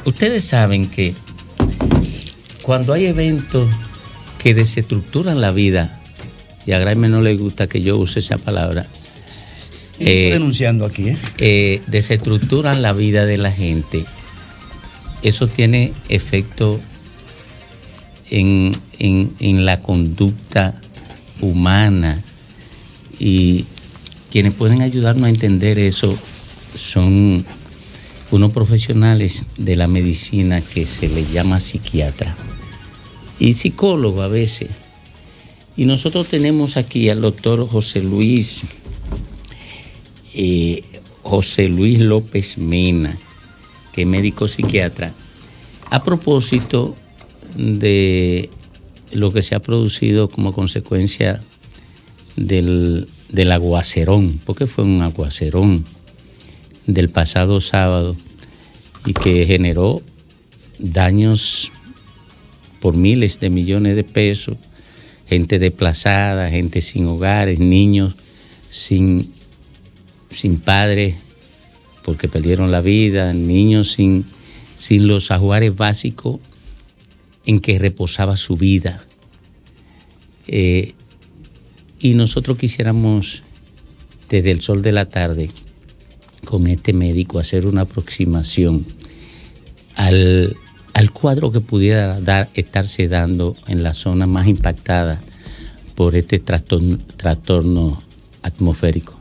Ustedes saben que cuando hay eventos que desestructuran la vida, y a Graeme no le gusta que yo use esa palabra, estoy denunciando aquí, desestructuran la vida de la gente, eso tiene efecto en la conducta humana, y quienes pueden ayudarnos a entender eso son unos profesionales de la medicina que se les llama psiquiatra y psicólogo a veces. Y nosotros tenemos aquí al doctor José Luis López Mena, que es médico psiquiatra, a propósito de lo que se ha producido como consecuencia del aguacerón, porque fue un aguacerón del pasado sábado y que generó daños por miles de millones de pesos, gente desplazada, gente sin hogares, niños sin padres porque perdieron la vida, niños sin los ajuares básicos en que reposaba su vida. Y nosotros quisiéramos, desde el sol de la tarde, con este médico, hacer una aproximación al cuadro que pudiera estarse dando en la zona más impactada por este trastorno atmosférico.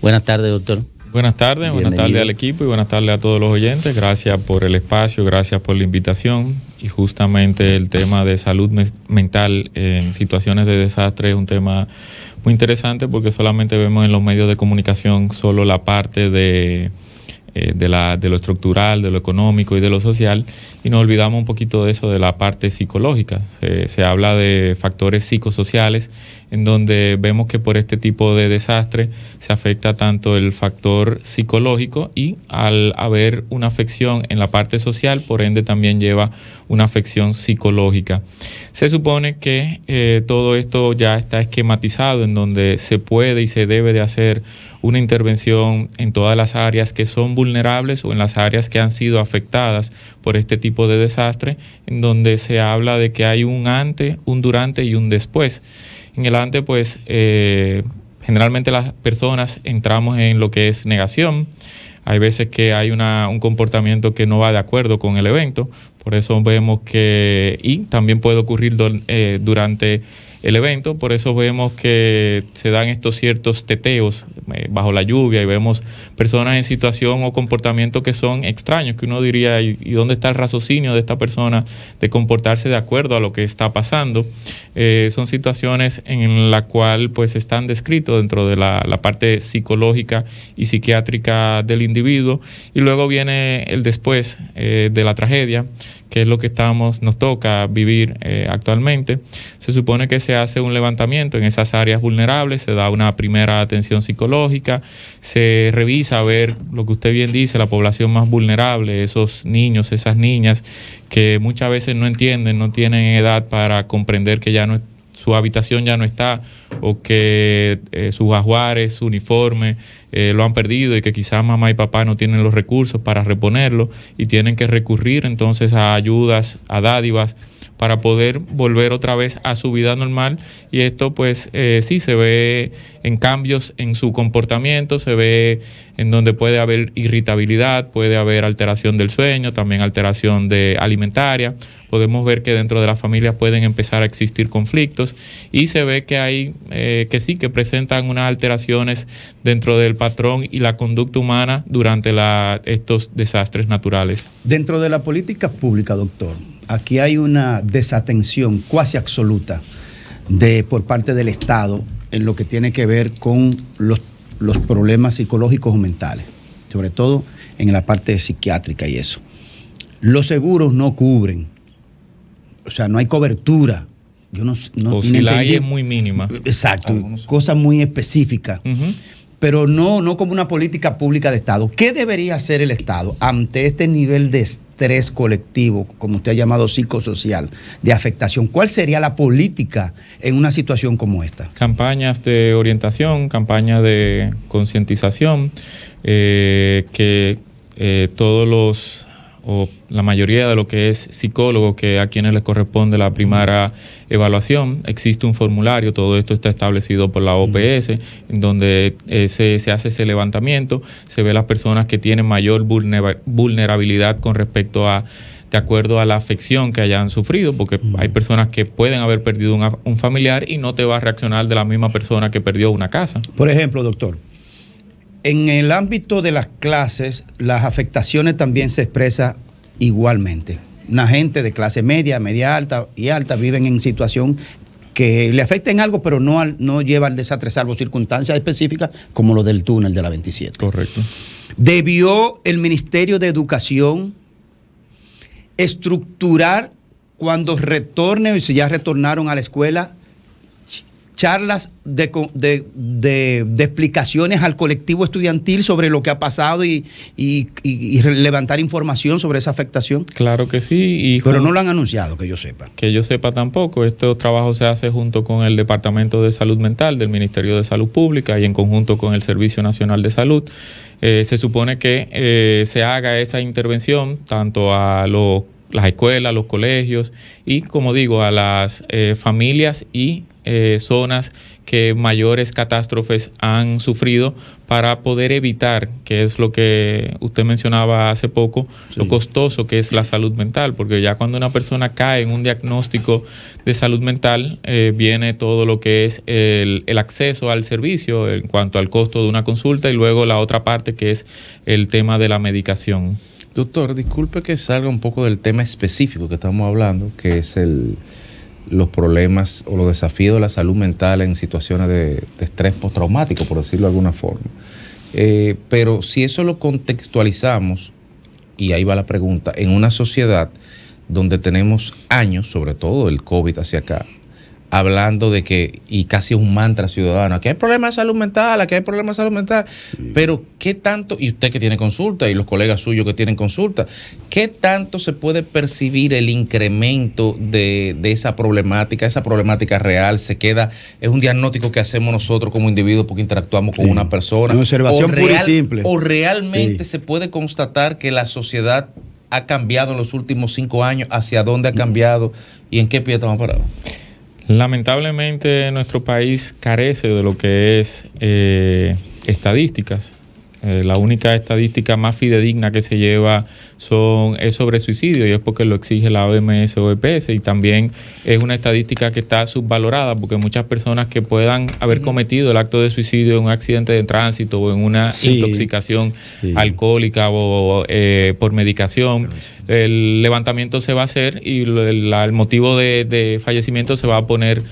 Buenas tardes, doctor. Buenas tardes al equipo y buenas tardes a todos los oyentes. Gracias por el espacio, gracias por la invitación. Y justamente el tema de salud mental en situaciones de desastre es un tema muy interesante, porque solamente vemos en los medios de comunicación solo la parte de lo estructural, de lo económico y de lo social, y nos olvidamos un poquito de eso, de la parte psicológica. Se habla de factores psicosociales, en donde vemos que por este tipo de desastre se afecta tanto el factor psicológico, y al haber una afección en la parte social, por ende también lleva una afección psicológica. Se supone que todo esto ya está esquematizado, en donde se puede y se debe de hacer una intervención en todas las áreas que son vulnerables o en las áreas que han sido afectadas por este tipo de desastre, en donde se habla de que hay un antes, un durante y un después. En el antes, pues, generalmente las personas entramos en lo que es negación. Hay veces que hay un comportamiento que no va de acuerdo con el evento, por eso vemos y también puede ocurrir durante el evento, por eso vemos que se dan estos ciertos teteos bajo la lluvia, y vemos personas en situación o comportamientos que son extraños, que uno diría, ¿y dónde está el raciocinio de esta persona de comportarse de acuerdo a lo que está pasando? Son situaciones en la cual pues están descritos dentro de la parte psicológica y psiquiátrica del individuo, y luego viene el después de la tragedia, que es lo que nos toca vivir actualmente. Se supone que se hace un levantamiento en esas áreas vulnerables, se da una primera atención psicológica, se revisa a ver lo que usted bien dice, la población más vulnerable, esos niños, esas niñas que muchas veces no entienden, no tienen edad para comprender que su habitación ya no está, o que sus ajuares, su uniforme lo han perdido, y que quizás mamá y papá no tienen los recursos para reponerlo, y tienen que recurrir entonces a ayudas, a dádivas, para poder volver otra vez a su vida normal. Y esto pues sí se ve en cambios en su comportamiento, se ve en donde puede haber irritabilidad, puede haber alteración del sueño, también alteración alimentaria. Podemos ver que dentro de las familias pueden empezar a existir conflictos, y se ve que hay que presentan unas alteraciones dentro del patrón y la conducta humana durante estos desastres naturales. Dentro de la política pública, doctor, aquí hay una desatención cuasi absoluta por parte del Estado en lo que tiene que ver con los problemas psicológicos o mentales, sobre todo en la parte psiquiátrica y eso. Los seguros no cubren, o sea, no hay cobertura. O si la hay es muy mínima. Exacto, cosas muy específicas. Uh-huh. Pero no como una política pública de Estado. ¿Qué debería hacer el Estado ante este nivel de estrés colectivo, como usted ha llamado psicosocial, de afectación? ¿Cuál sería la política en una situación como esta? Campañas de orientación, campañas de concientización, que todos los o la mayoría de lo que es psicólogos, que a quienes les corresponde la primera evaluación. Existe un formulario, todo esto está establecido por la OPS, en donde se hace ese levantamiento, se ve las personas que tienen mayor vulnerabilidad con respecto a, de acuerdo a la afección que hayan sufrido, porque hay personas que pueden haber perdido un familiar y no te va a reaccionar de la misma persona que perdió una casa. Por ejemplo, doctor, en el ámbito de las clases, las afectaciones también se expresan igualmente. Una gente de clase media, media alta y alta viven en situación que le afecta en algo, pero no lleva al desastre, salvo circunstancias específicas como lo del túnel de la 27. Correcto. ¿Debió el Ministerio de Educación estructurar cuando retornen, o si ya retornaron a la escuela, charlas de explicaciones al colectivo estudiantil sobre lo que ha pasado y levantar información sobre esa afectación? Claro que sí. Pero no lo han anunciado, que yo sepa. Que yo sepa tampoco. Este trabajo se hace junto con el Departamento de Salud Mental del Ministerio de Salud Pública y en conjunto con el Servicio Nacional de Salud. Se supone que se haga esa intervención tanto a las escuelas, los colegios y, como digo, a las familias y zonas que mayores catástrofes han sufrido, para poder evitar, que es lo que usted mencionaba hace poco, sí, lo costoso que es la salud mental, porque ya cuando una persona cae en un diagnóstico de salud mental, viene todo lo que es el acceso al servicio en cuanto al costo de una consulta, y luego la otra parte que es el tema de la medicación. Doctor, disculpe que salga un poco del tema específico que estamos hablando, que es los problemas o los desafíos de la salud mental en situaciones de estrés postraumático, por decirlo de alguna forma. Pero si eso lo contextualizamos, y ahí va la pregunta, en una sociedad donde tenemos años, sobre todo el COVID hacia acá, hablando de que, y casi un mantra ciudadano, aquí hay problemas de salud mental, aquí hay problemas de salud mental, sí, pero ¿qué tanto, y usted que tiene consulta y los colegas suyos que tienen consulta, qué tanto se puede percibir el incremento de esa problemática real? Se queda, es un diagnóstico que hacemos nosotros como individuos porque interactuamos con una persona. Una observación pura y simple. O realmente se puede constatar que la sociedad ha cambiado en los últimos 5 años, hacia dónde ha cambiado y en qué pie estamos parados. Lamentablemente nuestro país carece de lo que es estadísticas. La única estadística más fidedigna que se lleva es sobre suicidio, y es porque lo exige la OMS o EPS, y también es una estadística que está subvalorada, porque muchas personas que puedan haber cometido el acto de suicidio en un accidente de tránsito o en una intoxicación alcohólica o por medicación, el levantamiento se va a hacer y el motivo de fallecimiento se va a poner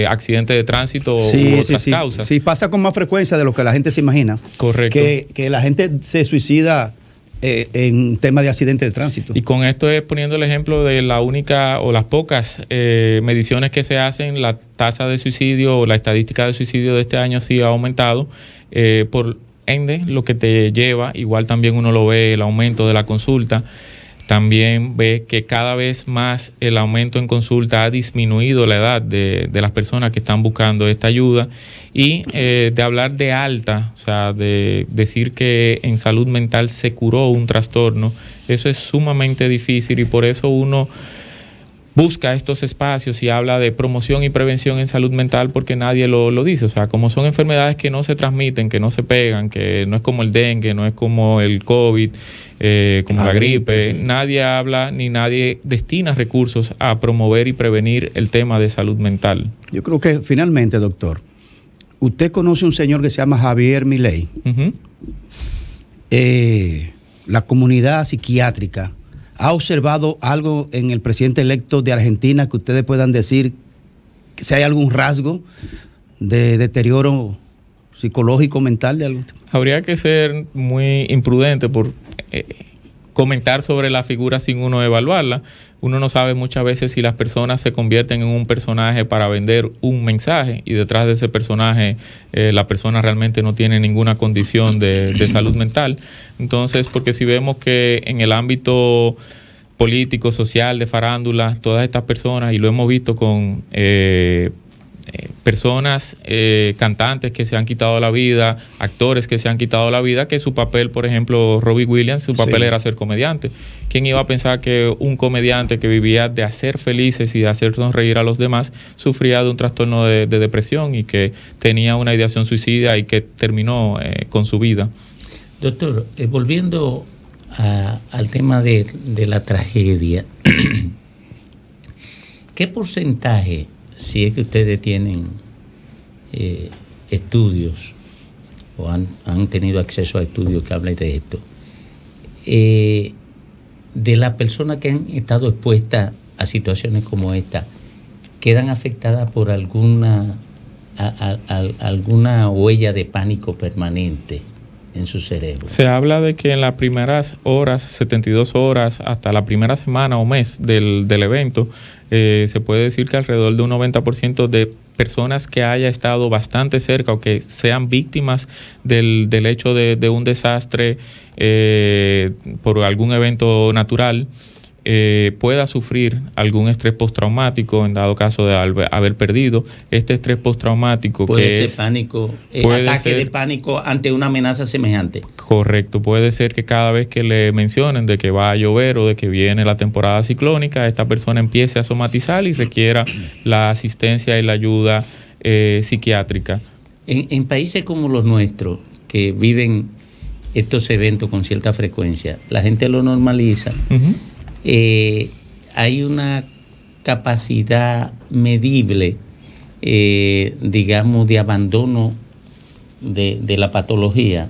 accidente de tránsito u otras causas. Sí, pasa con más frecuencia de lo que la gente se imagina. Correcto. Que la gente se suicida en tema de accidente de tránsito. Y con esto es poniendo el ejemplo de la única o las pocas mediciones que se hacen, la tasa de suicidio o la estadística de suicidio de este año sí ha aumentado. Por ende, lo que te lleva, igual también uno lo ve, el aumento de la consulta. También ve que cada vez más el aumento en consulta ha disminuido la edad de las personas que están buscando esta ayuda, y de hablar de alta, o sea, de decir que en salud mental se curó un trastorno, eso es sumamente difícil, y por eso uno busca estos espacios y habla de promoción y prevención en salud mental, porque nadie lo dice. O sea, como son enfermedades que no se transmiten, que no se pegan, que no es como el dengue, no es como el COVID, como la gripe, nadie habla ni nadie destina recursos a promover y prevenir el tema de salud mental. Yo creo que finalmente, doctor, usted conoce un señor que se llama Javier Milei. Uh-huh. La comunidad psiquiátrica ¿ha observado algo en el presidente electo de Argentina que ustedes puedan decir si hay algún rasgo de deterioro psicológico, mental de algo? Habría que ser muy imprudente por comentar sobre la figura sin uno evaluarla. Uno no sabe muchas veces si las personas se convierten en un personaje para vender un mensaje, y detrás de ese personaje la persona realmente no tiene ninguna condición de salud mental. Entonces, porque si vemos que en el ámbito político, social, de farándula, todas estas personas, y lo hemos visto con personas, cantantes que se han quitado la vida, actores que se han quitado la vida, que su papel, por ejemplo, Robbie Williams, su papel era ser comediante. ¿Quién iba a pensar que un comediante que vivía de hacer felices y de hacer sonreír a los demás sufría de un trastorno de depresión y que tenía una ideación suicida y que terminó con su vida? Doctor, volviendo al tema de la tragedia, ¿qué porcentaje, si es que ustedes tienen estudios o han tenido acceso a estudios que hablen de esto, de las personas que han estado expuestas a situaciones como esta, quedan afectadas por alguna huella de pánico permanente en su cerebro? Se habla de que en las primeras horas, 72 horas, hasta la primera semana o mes del evento, se puede decir que alrededor de un 90% de personas que haya estado bastante cerca o que sean víctimas del hecho de un desastre por algún evento natural, pueda sufrir algún estrés postraumático en dado caso de haber perdido. Este estrés postraumático puede ser pánico, ataque de pánico ante una amenaza semejante. Correcto, puede ser que cada vez que le mencionen de que va a llover o de que viene la temporada ciclónica, esta persona empiece a somatizar y requiera la asistencia y la ayuda psiquiátrica. En países como los nuestros, que viven estos eventos con cierta frecuencia, la gente lo normaliza. Uh-huh. Hay una capacidad medible, digamos, de abandono de la patología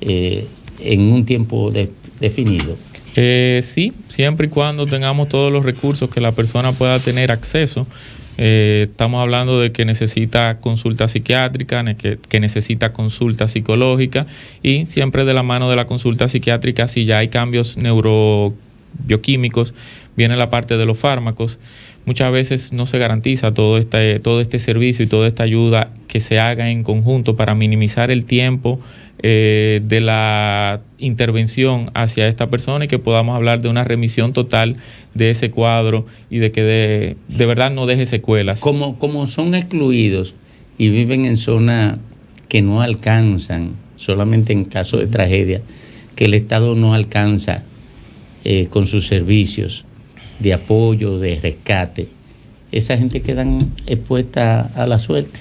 en un tiempo definido. Sí, siempre y cuando tengamos todos los recursos que la persona pueda tener acceso. Estamos hablando de que necesita consulta psiquiátrica, que necesita consulta psicológica, y siempre de la mano de la consulta psiquiátrica, si ya hay cambios bioquímicos, viene la parte de los fármacos. Muchas veces no se garantiza todo este servicio y toda esta ayuda que se haga en conjunto para minimizar el tiempo de la intervención hacia esta persona y que podamos hablar de una remisión total de ese cuadro y de que de verdad no deje secuelas. Como son excluidos y viven en zonas que no alcanzan, solamente en caso de tragedia, que el Estado no alcanza con sus servicios de apoyo, de rescate, esa gente quedan expuesta a la suerte.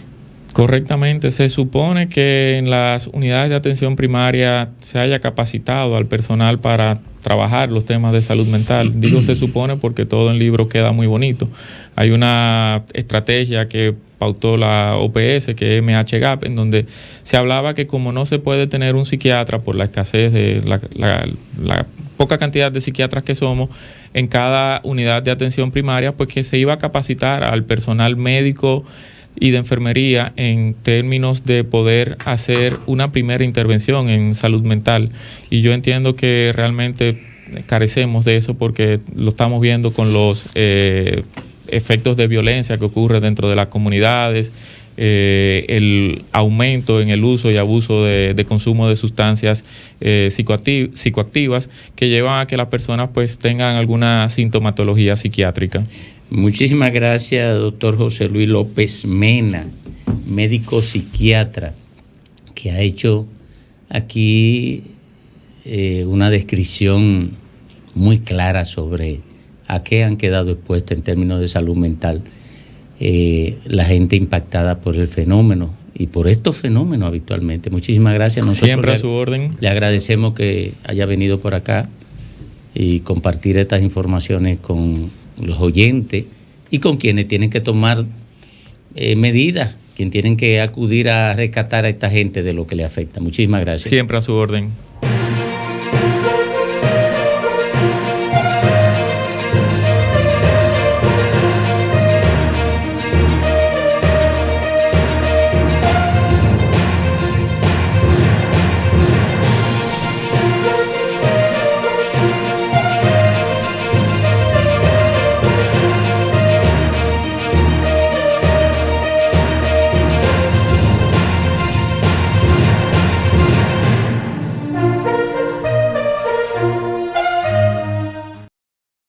Correctamente, se supone que en las unidades de atención primaria se haya capacitado al personal para trabajar los temas de salud mental. Digo se supone porque todo en libro queda muy bonito. Hay una estrategia que pautó la OPS, que es MHGAP, en donde se hablaba que como no se puede tener un psiquiatra por la escasez de la poca cantidad de psiquiatras que somos en cada unidad de atención primaria, pues que se iba a capacitar al personal médico y de enfermería en términos de poder hacer una primera intervención en salud mental. Y yo entiendo que realmente carecemos de eso porque lo estamos viendo con los efectos de violencia que ocurre dentro de las comunidades, el aumento en el uso y abuso de consumo de sustancias psicoactivas que llevan a que las personas pues tengan alguna sintomatología psiquiátrica. Muchísimas gracias, doctor José Luis López Mena, médico psiquiatra, que ha hecho aquí una descripción muy clara sobre a qué han quedado expuestas en términos de salud mental la gente impactada por el fenómeno y por estos fenómenos habitualmente. Muchísimas gracias. Nosotros siempre a su orden. Le agradecemos que haya venido por acá y compartir estas informaciones con los oyentes y con quienes tienen que tomar medidas, quienes tienen que acudir a rescatar a esta gente de lo que le afecta. Muchísimas gracias. Siempre a su orden.